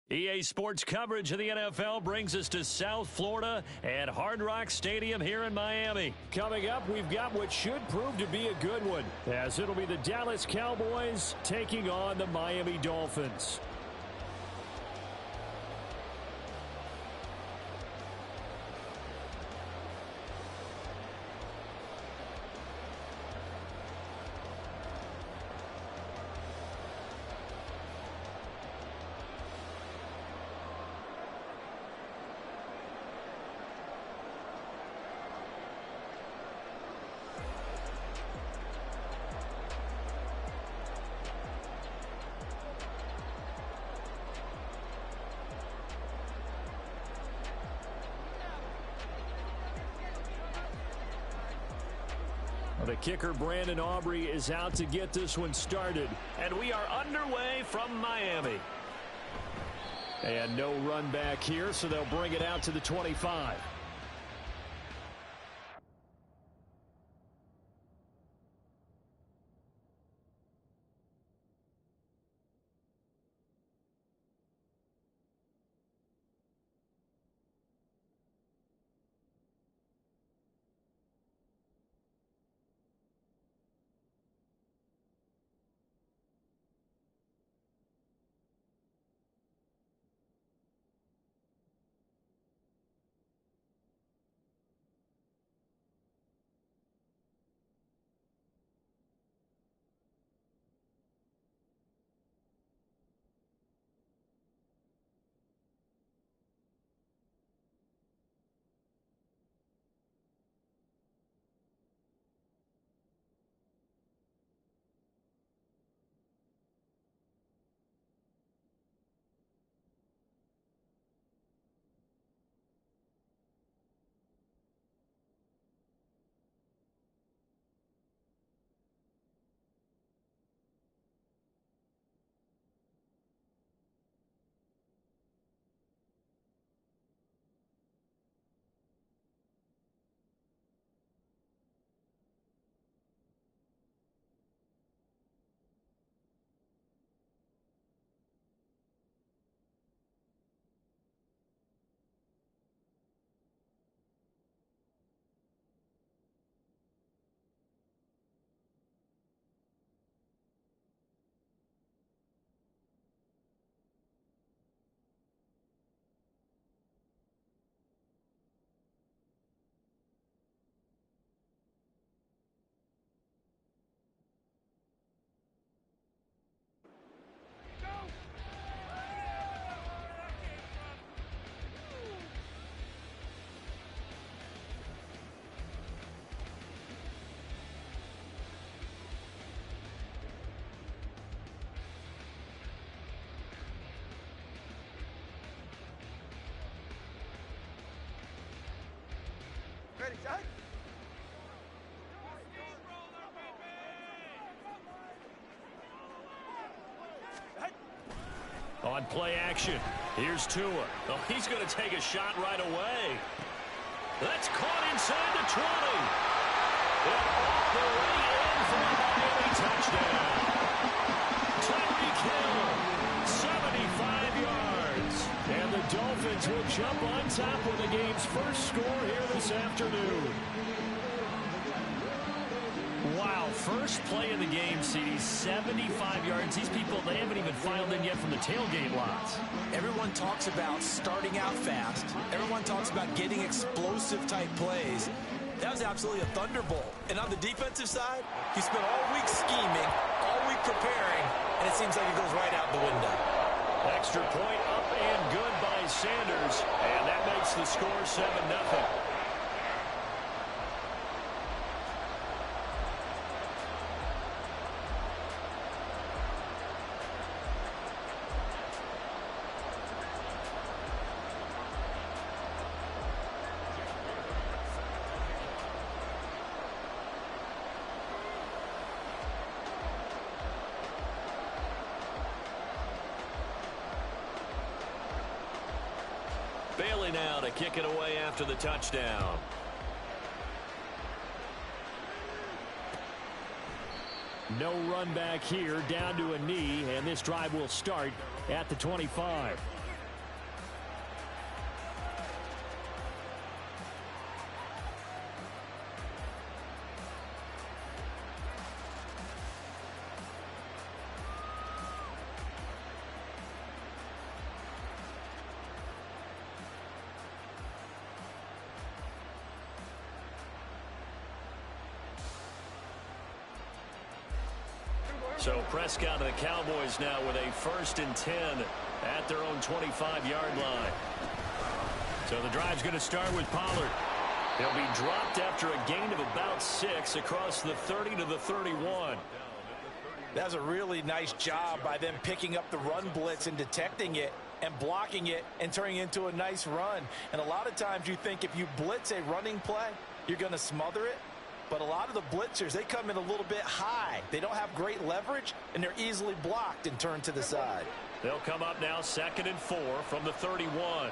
EA Sports coverage of the NFL brings us to South Florida at Hard Rock Stadium here in Miami. Coming up, we've got what should prove to be a good one, as it'll be the Dallas Cowboys taking on the Miami Dolphins. The kicker, Brandon Aubrey, is out to get this one started. And we are underway from Miami. And no run back here, so they'll bring it out to the 25. Ready, Jack? On play action, here's Tua. Oh, he's going to take a shot right away. That's caught inside the 20. And off the way in for a Miami touchdown. Tyreek Hill, 75 yards. And the Dolphins will jump on top with the game's first score here this afternoon. Wow, first play of the game, CD, 75 yards. These people, they haven't even filed in yet from the tailgate lots. Everyone talks about starting out fast. Everyone talks about getting explosive-type plays. That was absolutely a thunderbolt. And on the defensive side, he spent all week scheming, all week preparing, and it seems like it goes right out the window. Extra point up and good by Sanders, and that makes the score 7-0. Bailey now to kick it away after the touchdown. No run back here, down to a knee, and this drive will start at the 25. So Prescott and the Cowboys now with a 1st and 10 at their own 25-yard line. So the drive's going to start with Pollard. He'll be dropped after a gain of about 6 across the 30 to the 31. That's a really nice job by them picking up the run blitz and detecting it and blocking it and turning it into a nice run. And a lot of times you think if you blitz a running play, you're going to smother it. But a lot of the blitzers, they come in a little bit high. They don't have great leverage, and they're easily blocked and turned to the side. They'll come up now 2nd and 4 from the 31.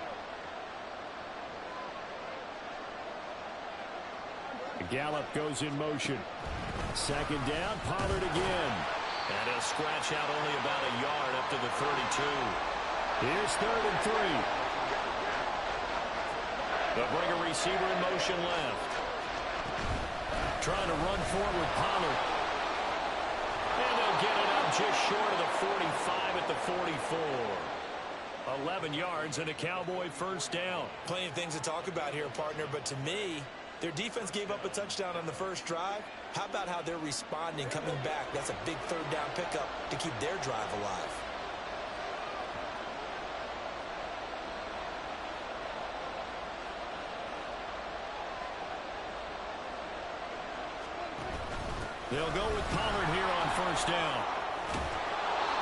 Gallup goes in motion. 2nd down, Pollard again. And he'll scratch out only about a yard up to the 32. Here's 3rd and 3. They'll bring a receiver in motion left. Trying to run forward with Pollard. And they'll get it up just short of the 45 at the 44. 11 yards and a Cowboy 1st down. Plenty of things to talk about here, partner, but to me, their defense gave up a touchdown on the first drive. How about how they're responding, coming back? That's a big 3rd down pickup to keep their drive alive. They'll go with Pollard here on 1st down.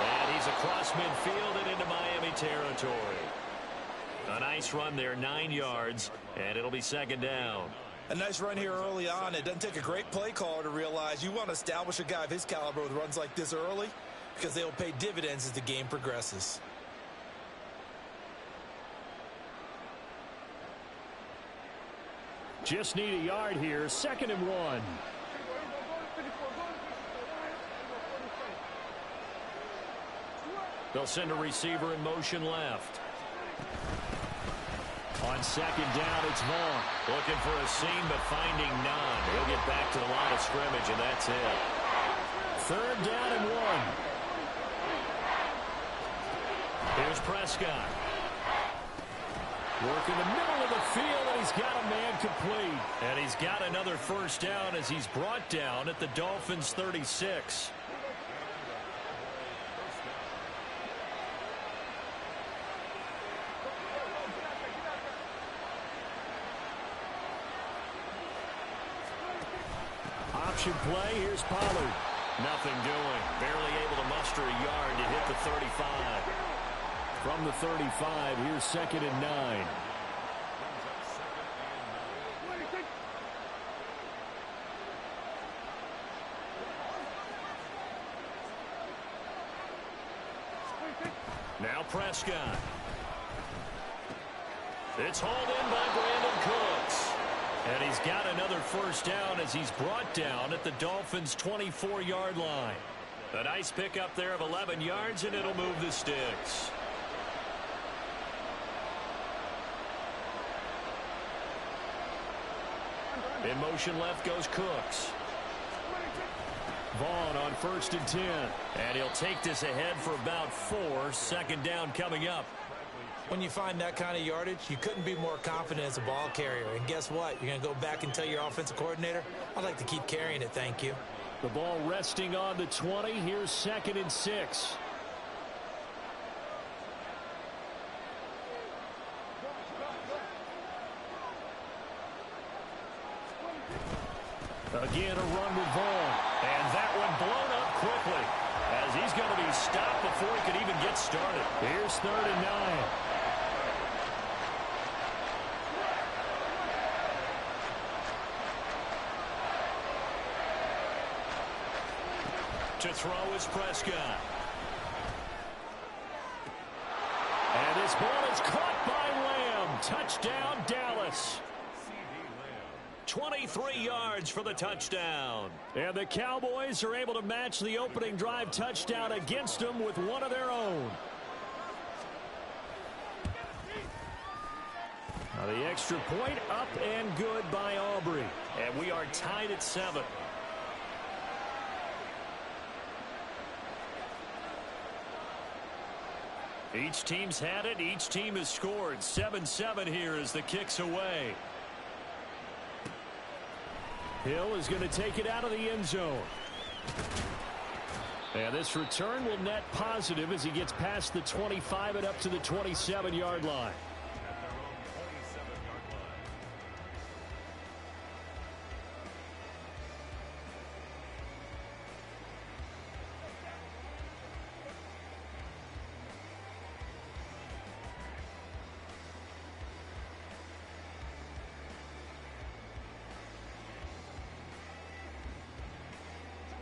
And he's across midfield and into Miami territory. A nice run there, 9 yards, and it'll be 2nd down. A nice run here early on. It doesn't take a great play caller to realize you want to establish a guy of his caliber with runs like this early because they'll pay dividends as the game progresses. Just need a yard here, 2nd and 1. They'll send a receiver in motion left. On 2nd down, it's Vaughn. Looking for a seam, but finding none. He'll get back to the line of scrimmage, and that's it. 3rd down and 1. Here's Prescott. Working the middle of the field, and he's got a man complete. And he's got another 1st down as he's brought down at the Dolphins' 36. Option play, here's Pollard. Nothing doing. Barely able to muster a yard to hit the 35. From the 35, here's 2nd and 9. Now Prescott. It's hauled in by Brandon Cooks. And he's got another 1st down as he's brought down at the Dolphins' 24-yard line. A nice pickup there of 11 yards, and it'll move the sticks. In motion left goes Cooks. Vaughn on 1st and 10. And he'll take this ahead for about 4. 2nd down coming up. When you find that kind of yardage, you couldn't be more confident as a ball carrier. And guess what? You're going to go back and tell your offensive coordinator, I'd like to keep carrying it, thank you. The ball resting on the 20. Here's 2nd and 6. Again, a run with Vaughn. And that one blown up quickly as he's going to be stopped before he could even get started. Here's 3rd and 9. To throw is Prescott. And this ball is caught by Lamb. Touchdown, Dallas. 23 yards for the touchdown. And the Cowboys are able to match the opening drive touchdown against them with one of their own. Now the extra point up and good by Aubrey. And we are tied at 7. Each team's had it. Each team has scored. 7-7 here as the kick's away. Hill is going to take it out of the end zone. And this return will net positive as he gets past the 25 and up to the 27-yard line.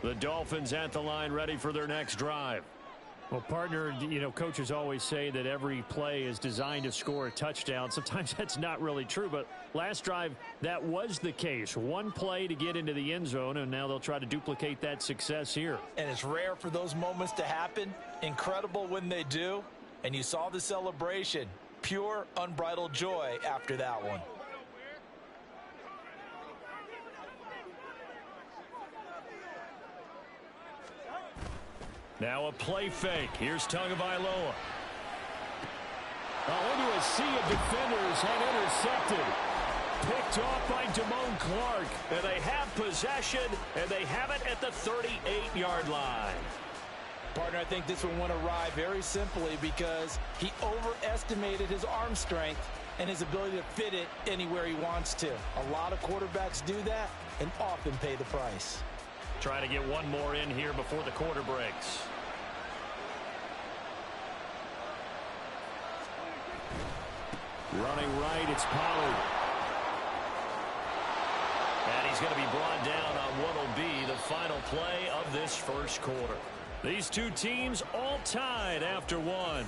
The Dolphins at the line ready for their next drive. Well, partner, coaches always say that every play is designed to score a touchdown. Sometimes that's not really true, but last drive, that was the case. One play to get into the end zone, and now they'll try to duplicate that success here. And it's rare for those moments to happen. Incredible when they do. And you saw the celebration. Pure, unbridled joy after that one. Now a play fake. Here's Tagovailoa. Into a sea of defenders and intercepted. Picked off by Damone Clark. And they have possession, and they have it at the 38-yard line. Partner, I think this one went awry very simply because he overestimated his arm strength and his ability to fit it anywhere he wants to. A lot of quarterbacks do that and often pay the price. Trying to get one more in here before the quarter breaks. Running right, it's Pollard. And he's going to be brought down on what will be the final play of this first quarter. These two teams all tied after one.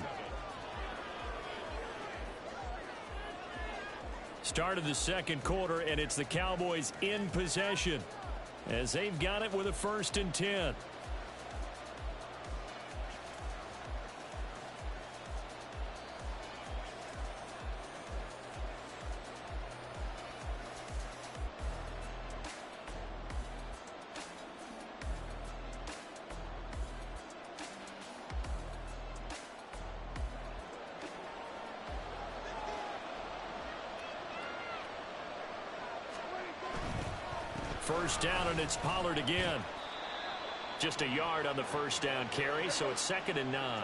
Start of the second quarter, and it's the Cowboys in possession as they've got it with a 1st and 10. First down, and it's Pollard again. Just a yard on the first down carry, so it's 2nd and 9.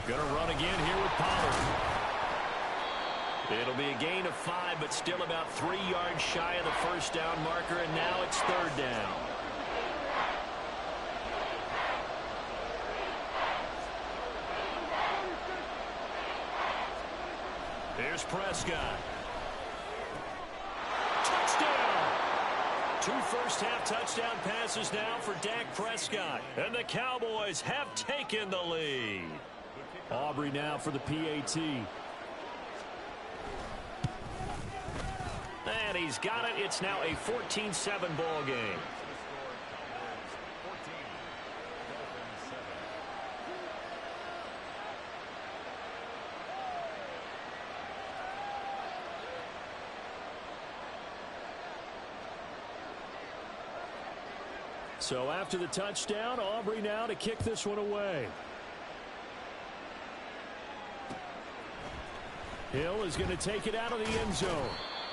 Gonna run again here with Pollard. It'll be a gain of 5, but still about 3 yards shy of the first down marker, and now it's 3rd down. Here's Prescott. Touchdown! 2 first-half touchdown passes now for Dak Prescott. And the Cowboys have taken the lead. Aubrey now for the PAT. And he's got it. It's now a 14-7 ball game. So after the touchdown, Aubrey now to kick this one away. Hill is going to take it out of the end zone.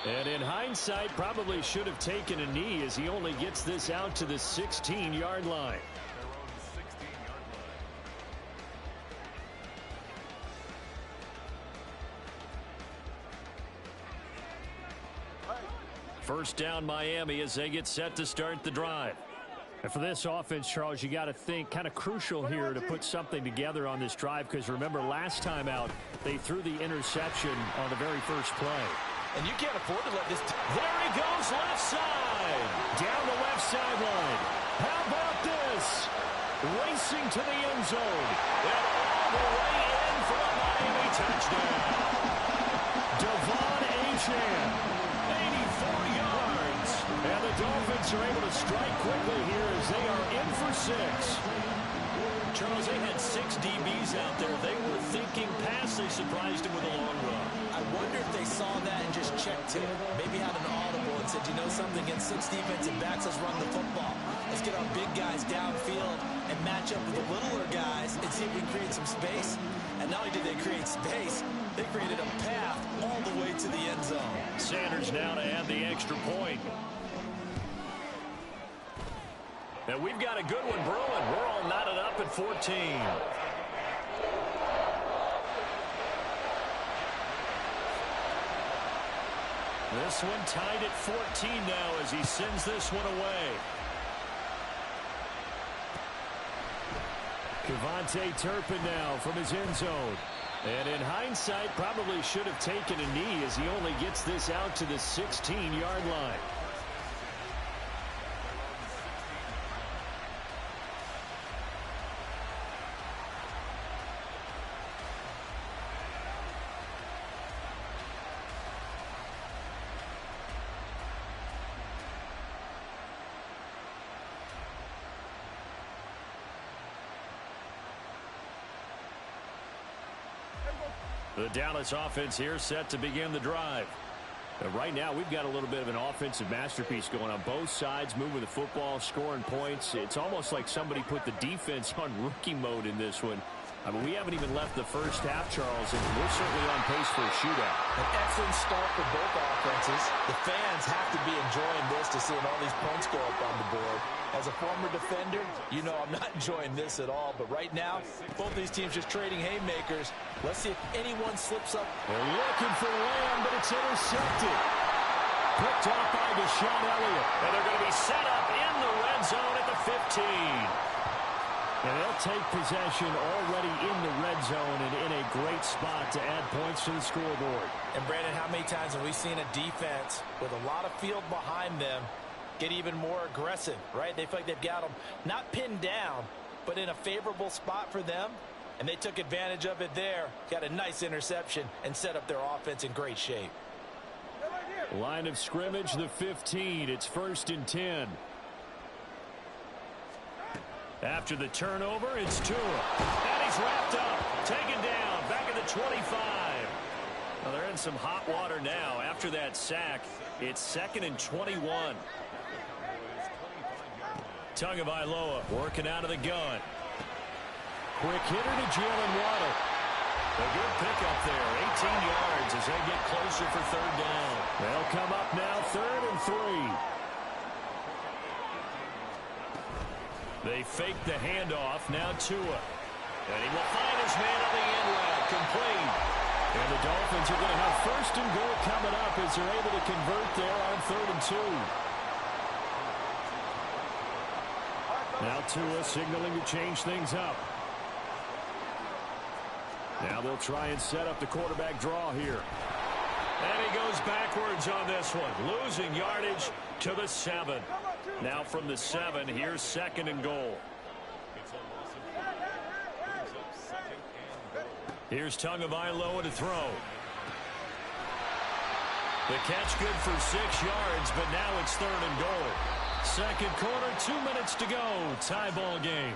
And in hindsight, probably should have taken a knee as he only gets this out to the 16-yard line. First down Miami as they get set to start the drive. And for this offense, Charles, you got to think kind of crucial here to put something together on this drive because remember last time out they threw the interception on the very first play. And you can't afford to let this. There he goes left side. Down the left sideline. How about this? Racing to the end zone. And all the way in for a Miami touchdown. Devon Achane. 84 yards. And the Dolphins are able to strike quickly here as they are in for 6. Charles, they had 6 DBs out there. They were thinking pass. They surprised him with a long run. I wonder if they saw that and just checked it. Maybe had an audible and said, you know something, against 6 defensive backs, let's run the football. Let's get our big guys downfield and match up with the littler guys and see if we can create some space. And not only did they create space, they created a path all the way to the end zone. Sanders now to add the extra point. And we've got a good one brewing. We're all knotted up at 14. This one tied at 14 now as he sends this one away. KaVontae Turpin now from his end zone. And in hindsight, probably should have taken a knee as he only gets this out to the 16-yard line. The Dallas offense here set to begin the drive. Right now, we've got a little bit of an offensive masterpiece going on. Both sides moving the football, scoring points. It's almost like somebody put the defense on rookie mode in this one. I mean, we haven't even left the first half, Charles, and we're certainly on pace for a shootout. An excellent start for both offenses. The fans have to be enjoying this to seeing all these points go up on the board. As a former defender, you know I'm not enjoying this at all. But right now, both these teams just trading haymakers. Let's see if anyone slips up. They're looking for Lamb, but it's intercepted. Picked off by Deshaun Elliott. And they're going to be set up in the red zone at the 15. And they'll take possession already in the red zone and in a great spot to add points to the scoreboard. And, Brandon, how many times have we seen a defense with a lot of field behind them get even more aggressive, right? They feel like they've got them not pinned down, but in a favorable spot for them, and they took advantage of it there, got a nice interception, and set up their offense in great shape. Line of scrimmage, the 15. It's 1st and 10. After the turnover, it's Tua. And he's wrapped up, taken down, back at the 25. Well, they're in some hot water now. After that sack, it's 2nd and 21. Tagovailoa working out of the gun. Quick hitter to Jalen Waddle. A good pickup there, 18 yards as they get closer for 3rd down. They'll come up now 3rd and 3. They fake the handoff, now Tua. And he will find his man on the end route, complete. And the Dolphins are going to have 1st and goal coming up as they're able to convert there on 3rd and 2. Now Tua signaling to change things up. Now they'll try and set up the quarterback draw here. And he goes backwards on this one, losing yardage to the 7. Now from the 7, here's 2nd and goal. Here's Tagovailoa to throw. The catch good for 6 yards, but now it's 3rd and goal. 2nd quarter, 2 minutes to go. Tie ball game.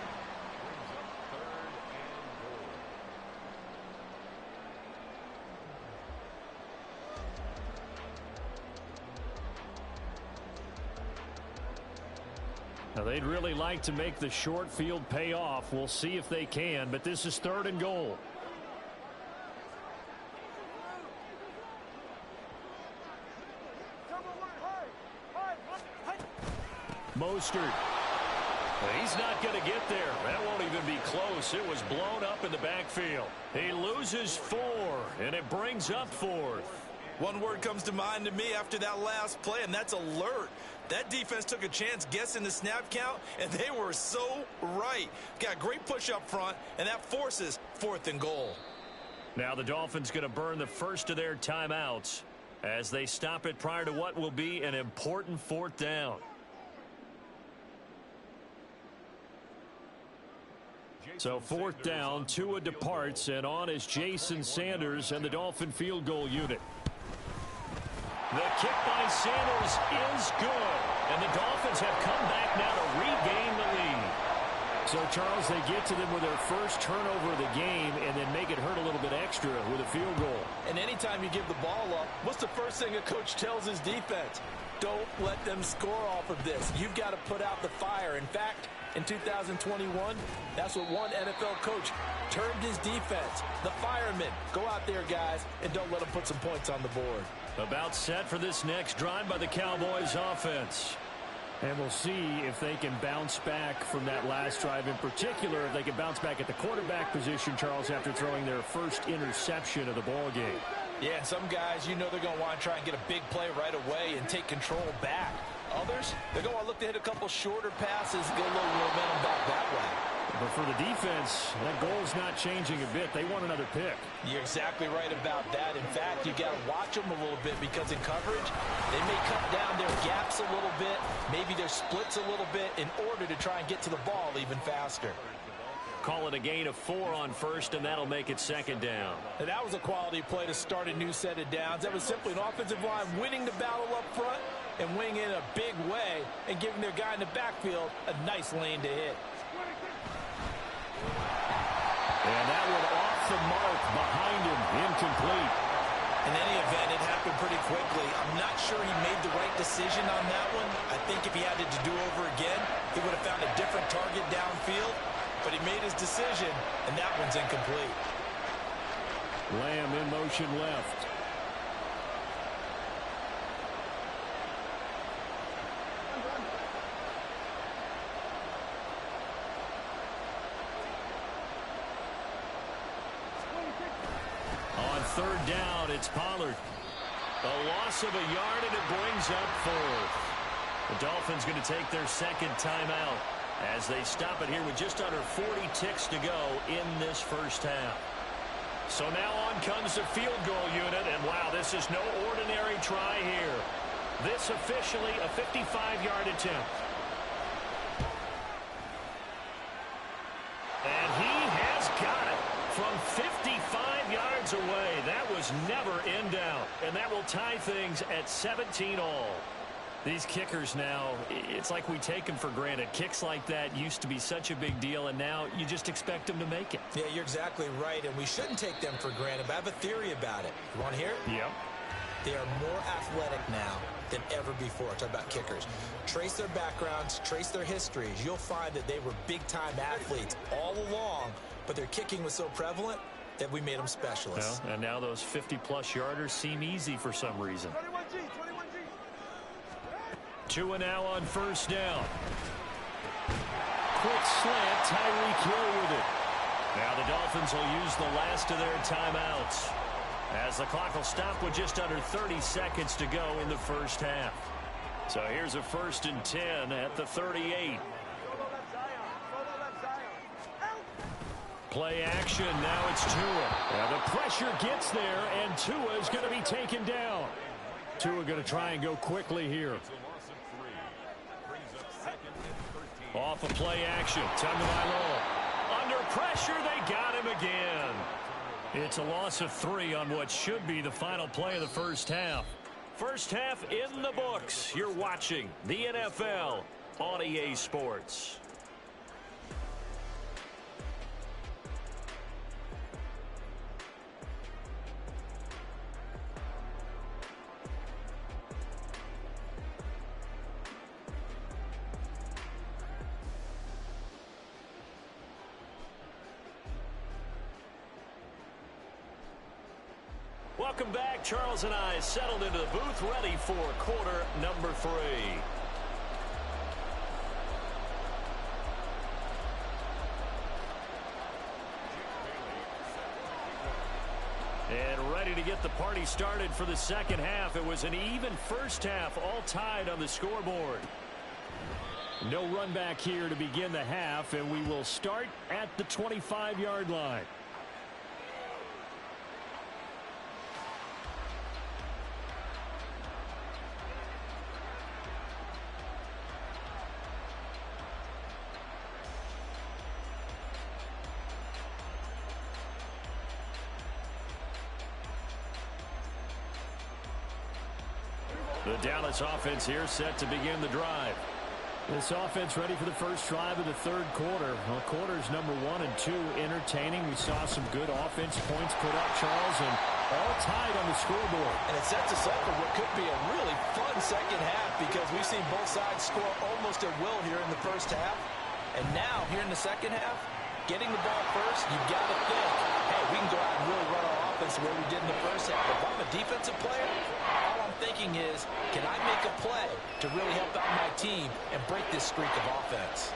Now, they'd really like to make the short field pay off. We'll see if they can, but this is 3rd and goal. Mostert. He's not going to get there. That won't even be close. It was blown up in the backfield. He loses 4, and it brings up 4th. One word comes to mind to me after that last play, and that's alert. That defense took a chance guessing the snap count, and they were so right. Got great push up front, and that forces 4th and goal. Now the Dolphins going to burn the first of their timeouts as they stop it prior to what will be an important 4th down. So 4th down, Tua departs, and on is Jason Sanders and the Dolphin field goal unit. The kick by Sanders is good, and the Dolphins have come back now to regain the lead. So, Charles, they get to them with their first turnover of the game and then make it hurt a little bit extra with a field goal. And anytime you give the ball up, what's the first thing a coach tells his defense? Don't let them score off of this. You've got to put out the fire. In fact, in 2021, that's what one NFL coach termed his defense. The firemen. Go out there, guys, and don't let them put some points on the board. About set for this next drive by the Cowboys offense. And we'll see if they can bounce back from that last drive in particular, if they can bounce back at the quarterback position, Charles, after throwing their first interception of the ball game. Yeah, and some guys, you know they're going to want to try and get a big play right away and take control back. Others, they're going to look to hit a couple shorter passes, get a little momentum back that way. But for the defense, that goal's not changing a bit. They want another pick. You're exactly right about that. In fact, you got to watch them a little bit because in coverage, they may cut down their gaps a little bit, maybe their splits a little bit in order to try and get to the ball even faster. Call it a gain of 4 on first, and that'll make it second down. And that was a quality play to start a new set of downs. That was simply an offensive line winning the battle up front and winning in a big way and giving their guy in the backfield a nice lane to hit. And that one off the mark behind him, incomplete. In any event, it happened pretty quickly. I'm not sure he made the right decision on that one. I think if he had it to do over again, he would have found a different target downfield. But he made his decision, and that one's incomplete. Lamb in motion left. On third down, it's Pollard. A loss of a yard, and it brings up fourth. The Dolphins going to take their second timeout as they stop it here with just under 40 ticks to go in this first half. So now on comes the field goal unit, and wow, this is no ordinary try here. This officially a 55-yard attempt. And he has got it from 55 yards away. That was never in doubt, and that will tie things at 17 all. These kickers now, it's like we take them for granted. Kicks like that used to be such a big deal, and now you just expect them to make it. Yeah, you're exactly right, and we shouldn't take them for granted, but I have a theory about it. You want to hear it? Yep. They are more athletic now than ever before. Talk about kickers. Trace their backgrounds, trace their histories. You'll find that they were big-time athletes all along, but their kicking was so prevalent that we made them specialists. Well, and now those 50-plus yarders seem easy for some reason. 2 now on first down. Quick slant, Tyreek Hill with it. Now the Dolphins will use the last of their timeouts as the clock will stop with just under 30 seconds to go in the first half. So here's a 1st and 10 at the 38. Play action, now it's Tua. Now the pressure gets there, and Tua is going to be taken down. Tua going to try and go quickly here. Off of play action. Tagovailoa. Under pressure, they got him again. It's a loss of 3 on what should be the final play of the first half. First half in the books. You're watching the NFL on EA Sports. Welcome back. Charles and I settled into the booth, ready for quarter number 3. And ready to get the party started for the second half. It was an even first half, all tied on the scoreboard. No run back here to begin the half, and we will start at the 25-yard line. The Dallas offense here set to begin the drive. This offense ready for the first drive of the third quarter. Well, quarters number 1 and 2 entertaining. We saw some good offense points put up, Charles, and all tied on the scoreboard. And it sets us up for what could be a really fun second half because we've seen both sides score almost at will here in the first half. And now, here in the second half, getting the ball first, you've got to think, hey, we can go out and really run our offense the way we did in the first half. If I'm a defensive player, all I'm thinking is, Can I make a play to really help out my team and break this streak of offense?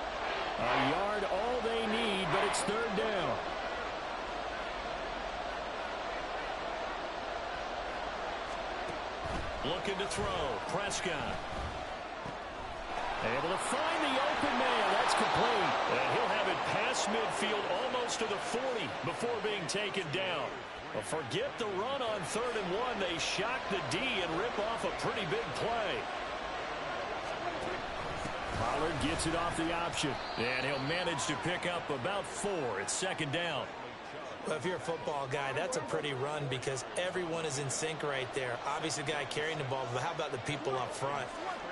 A yard all they need, but it's third down. Looking to throw. Prescott. Able to find the open man. That's complete. And he'll have it past midfield almost to the 40 before being taken down. Well, forget the run on 3rd and 1. They shock the D and rip off a pretty big play. Pollard gets it off the option. And he'll manage to pick up about 4. It's 2nd down. Well, if you're a football guy, that's a pretty run because everyone is in sync right there. Obviously, the guy carrying the ball, but how about the people up front?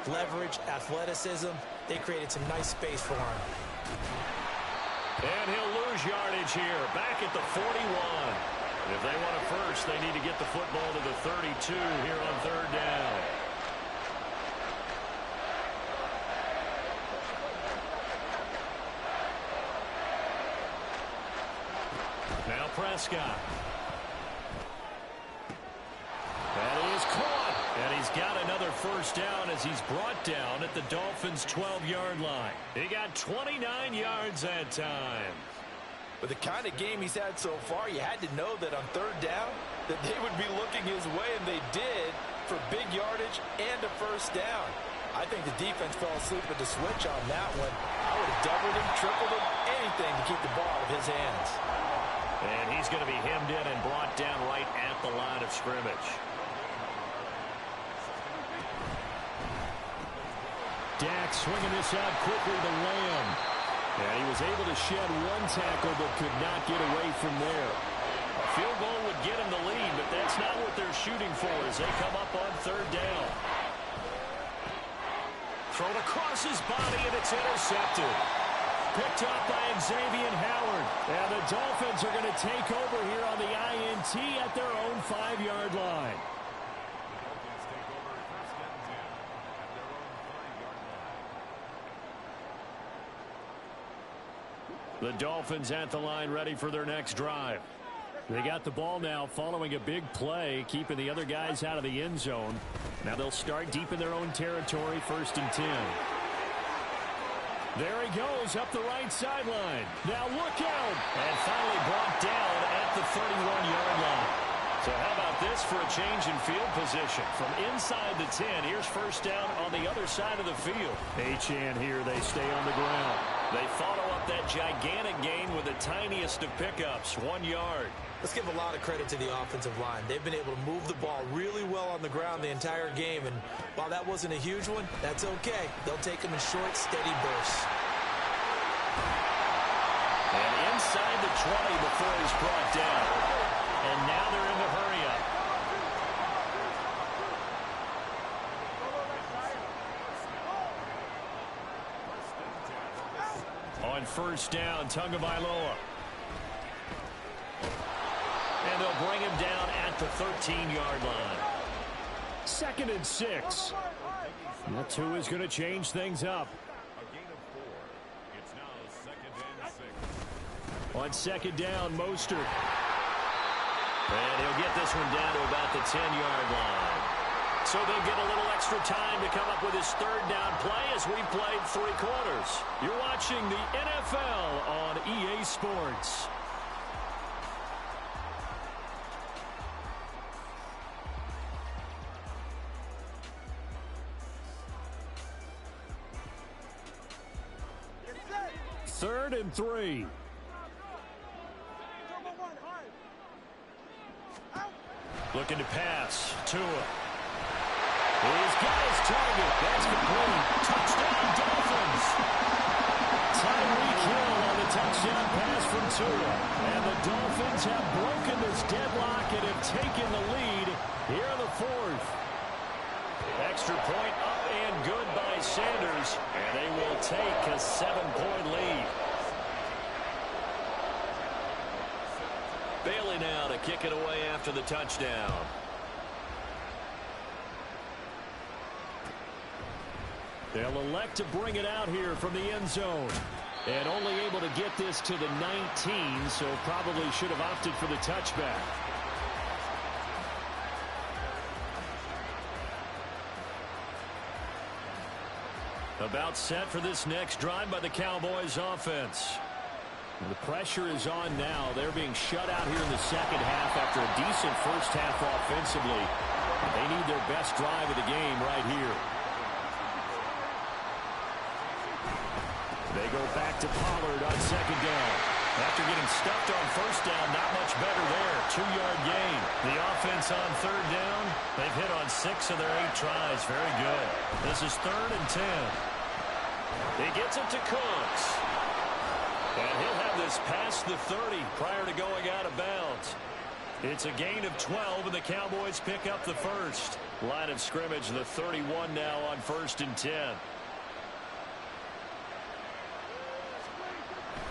Leverage, athleticism, they created some nice space for him. And he'll lose yardage here, back at the 41. If they want it first, they need to get the football to the 32 here on 3rd down. Now Prescott. That is caught. And he's got another first down as he's brought down at the Dolphins' 12-yard line. He got 29 yards that time. With the kind of game he's had so far, you had to know that on 3rd down that they would be looking his way, and they did for big yardage and a first down. I think the defense fell asleep at the switch on that one. I would have doubled him, tripled him, anything to keep the ball out of his hands. And he's going to be hemmed in and brought down right at the line of scrimmage. Dak swinging this out quickly to Lamb. And he was able to shed 1 tackle but could not get away from there. A field goal would get him the lead, but that's not what they're shooting for as they come up on 3rd down. Thrown across his body, and it's intercepted. Picked up by Xavier Howard. And the Dolphins are going to take over here on the INT at their own 5-yard line. The Dolphins at the line ready for their next drive. They got the ball now following a big play, keeping the other guys out of the end zone. Now they'll start deep in their own territory, 1st and 10. There he goes up the right sideline. Now look out. And finally brought down at the 31-yard line. So how about this for a change in field position? From inside the 10, here's first down on the other side of the field. Achane here, they stay on the ground. They follow up that gigantic gain with the tiniest of pickups, 1 yard. Let's give a lot of credit to the offensive line. They've been able to move the ball really well on the ground the entire game, and while that wasn't a huge one, that's okay. They'll take them in short, steady bursts. And inside the 20 before he's brought down. And now they're in the hurry-up. On first down, Tagovailoa. And they'll bring him down at the 13-yard line. 2nd and 6. That's who is going to change things up. On 2nd down, Mostert. And he'll get this one down to about the 10-yard line. So they'll get a little extra time to come up with his 3rd down play as we played 3 quarters. You're watching the NFL on EA Sports. Third and 3. Looking to pass. Tua. He's got his target. That's complete. Touchdown, Dolphins. Tyreek Hill on the touchdown pass from Tua. And the Dolphins have broken this deadlock and have taken the lead here in the 4th. Extra point up and good by Sanders. And they will take a 7-point lead. Bailey now to kick it away after the touchdown. They'll elect to bring it out here from the end zone. And only able to get this to the 19, so probably should have opted for the touchback. About set for this next drive by the Cowboys offense. The pressure is on now. They're being shut out here in the second half after a decent first half offensively. They need their best drive of the game right here. They go back to Pollard on second down. After getting stuffed on first down, not much better there. 2-yard gain. The offense on third down, they've hit on 6 of their 8 tries. Very good. This is 3rd and 10. He gets it to Cooks. And he'll have this past the 30 prior to going out of bounds. It's a gain of 12, and the Cowboys pick up the first. Line of scrimmage, the 31 now on 1st and 10.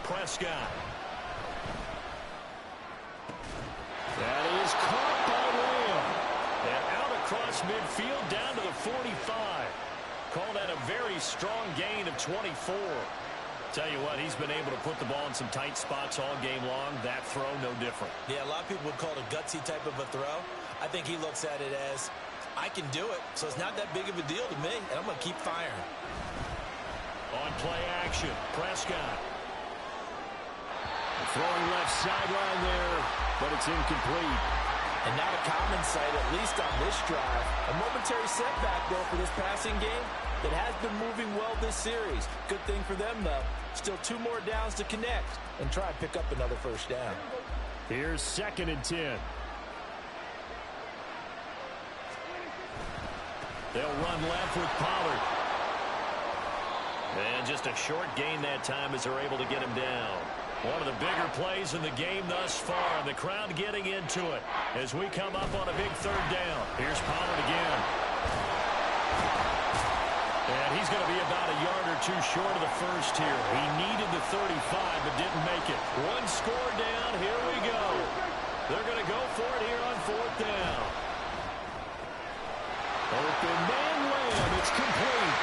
Prescott. That is caught by Lamb. And out across midfield down to the 45. Call that a very strong gain of 24. Tell you what, he's been able to put the ball in some tight spots all game long. That throw, no different. Yeah, a lot of people would call it a gutsy type of a throw. I think he looks at it as, I can do it, so it's not that big of a deal to me, and I'm going to keep firing. On play action, Prescott. Throwing left sideline there, but it's incomplete. And not a common sight, at least on this drive. A momentary setback, though, for this passing game that has been moving well this series. Good thing for them, though. Still 2 more downs to connect and try and pick up another first down. Here's 2nd and 10. They'll run left with Pollard. And just a short gain that time as they're able to get him down. One of the bigger plays in the game thus far, and the crowd getting into it as we come up on a big 3rd down. Here's Pollard again. And he's going to be about a yard or 2 short of the first here. He needed the 35, but didn't make it. 1 score down. Here we go. They're going to go for it here on 4th down. Open man Lamb. It's complete.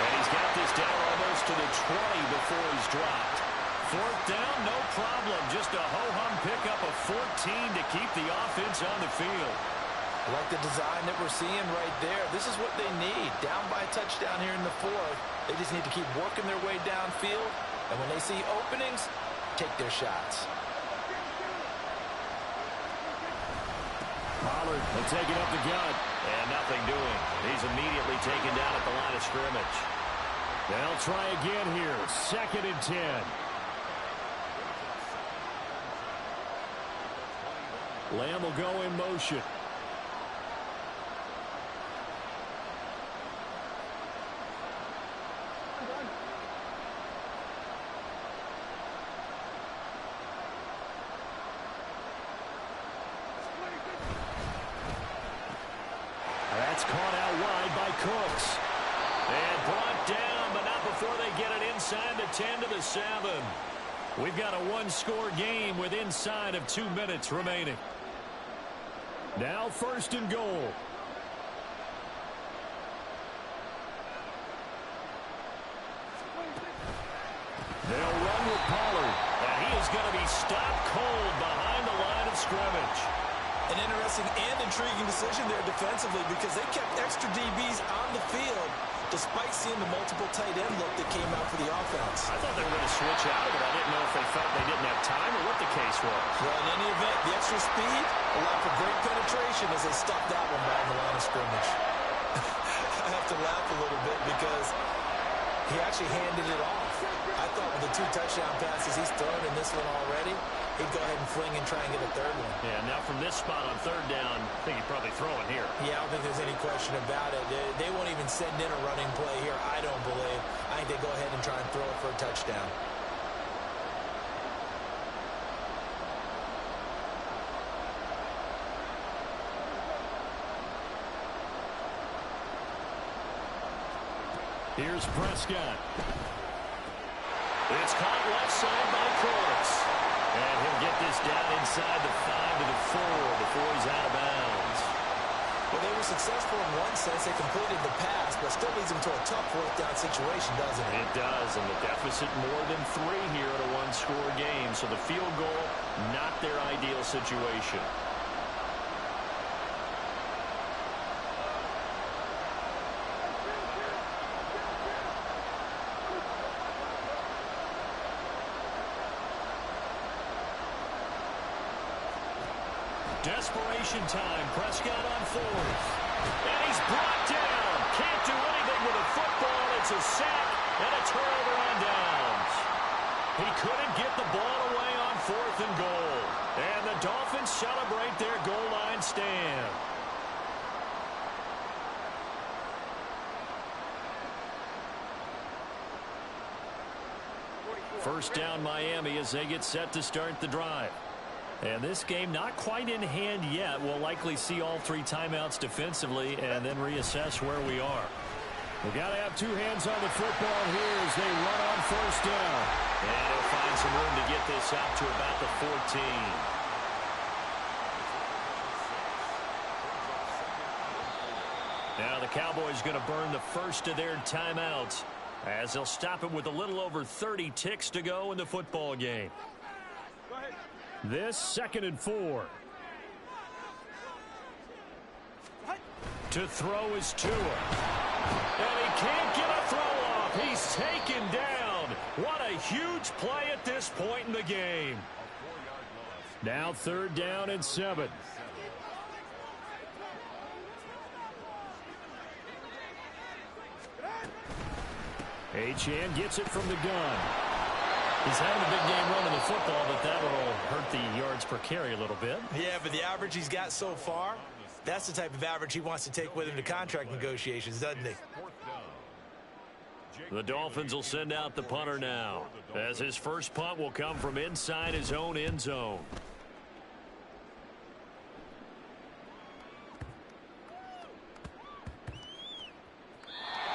And he's got this down almost to the 20 before he's dropped. 4th down, no problem. Just a ho-hum pickup of 14 to keep the offense on the field. I like the design that we're seeing right there. This is what they need. Down by a touchdown here in the 4th. They just need to keep working their way downfield. And when they see openings, take their shots. Pollard taking up the gun. And nothing doing. He's immediately taken down at the line of scrimmage. They'll try again here. 2nd and 10. Lamb will go in motion. That's caught out wide by Cooks. And brought down, but not before they get it inside the 10 to the 7. We've got a 1-score game with inside of 2 minutes remaining. Now 1st and goal. They'll run with Pollard. And he is going to be stopped cold behind the line of scrimmage. An interesting and intriguing decision there defensively because they kept extra DBs on the field despite seeing the multiple tight end look that came out for the offense. I thought they were going to switch out of it. I didn't know if they felt they didn't have time or what the case was. Well, in any event, the extra speed allowed for great penetration as they stopped that one behind the line of scrimmage. I have to laugh a little bit because he actually handed it off. I thought with the 2 touchdown passes he's thrown in this one already, he'd go ahead and fling and try and get a 3rd one. Yeah, now from this spot on 3rd down, I think he'd probably throw it here. Yeah, I don't think there's any question about it. They won't even send in a running play here, I don't believe. I think they go ahead and try and throw it for a touchdown. Here's Prescott. It's caught left side by Cooks. And he'll get this down inside the 5 to the 4 before he's out of bounds. Well, they were successful in one sense. They completed the pass, but still leads them to a tough 4th down situation, doesn't it? It does, and the deficit more than 3 here in a 1-score game. So the field goal, not their ideal situation. Desperation time. Prescott on fourth. And he's brought down. Can't do anything with a football. It's a sack and a turnover on downs. He couldn't get the ball away on fourth and goal. And the Dolphins celebrate their goal line stand. First down Miami as they get set to start the drive. And this game not quite in hand yet. We'll likely see all three timeouts defensively and then reassess where we are. We've got to have two hands on the football here as they run on first down. And he'll find some room to get this out to about the 14. Now the Cowboys going to burn the first of their timeouts as they'll stop it with a little over 30 ticks to go in the football game. This 2nd and 4. To throw is Tua. And he can't get a throw off. He's taken down. What a huge play at this point in the game. Now 3rd down and 7. Achane gets it from the gun. He's having a big game running the football, but that will hurt the yards per carry a little bit. Yeah, but the average he's got so far, that's the type of average he wants to take with him to contract negotiations, doesn't he? The Dolphins will send out the punter now, as his first punt will come from inside his own end zone.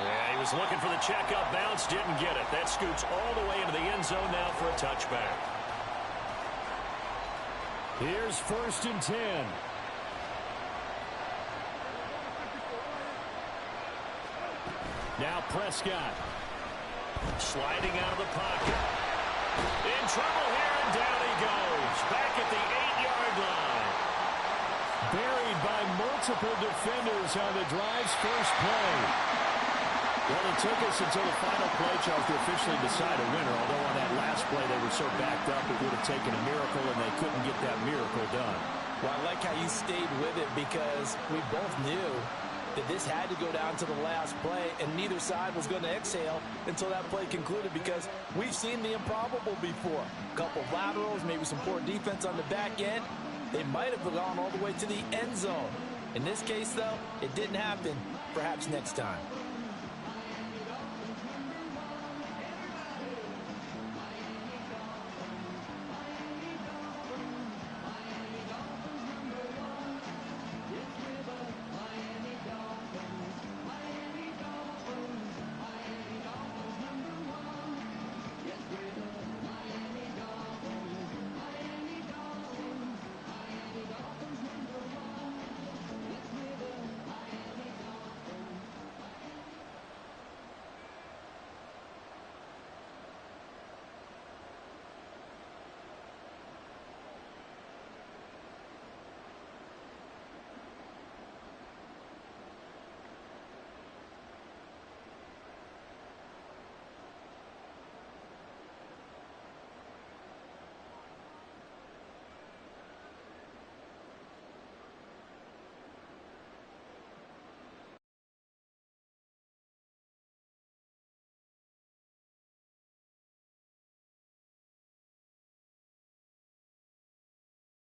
Yeah, he was looking for the check-up bounce, didn't get it. That scoots all the way into the end zone now for a touchback. Here's 1st and 10. Now Prescott. Sliding out of the pocket. In trouble here, and down he goes. Back at the 8-yard line. Buried by multiple defenders on the drive's first play. Well, it took us until the final play, Charles, to officially decide a winner. Although on that last play they were so backed up, it would have taken a miracle, and they couldn't get that miracle done. Well, I like how you stayed with it because we both knew that this had to go down to the last play, and neither side was going to exhale until that play concluded because we've seen the improbable before. A couple of laterals, maybe some poor defense on the back end. They might have gone all the way to the end zone. In this case, though, it didn't happen. Perhaps next time.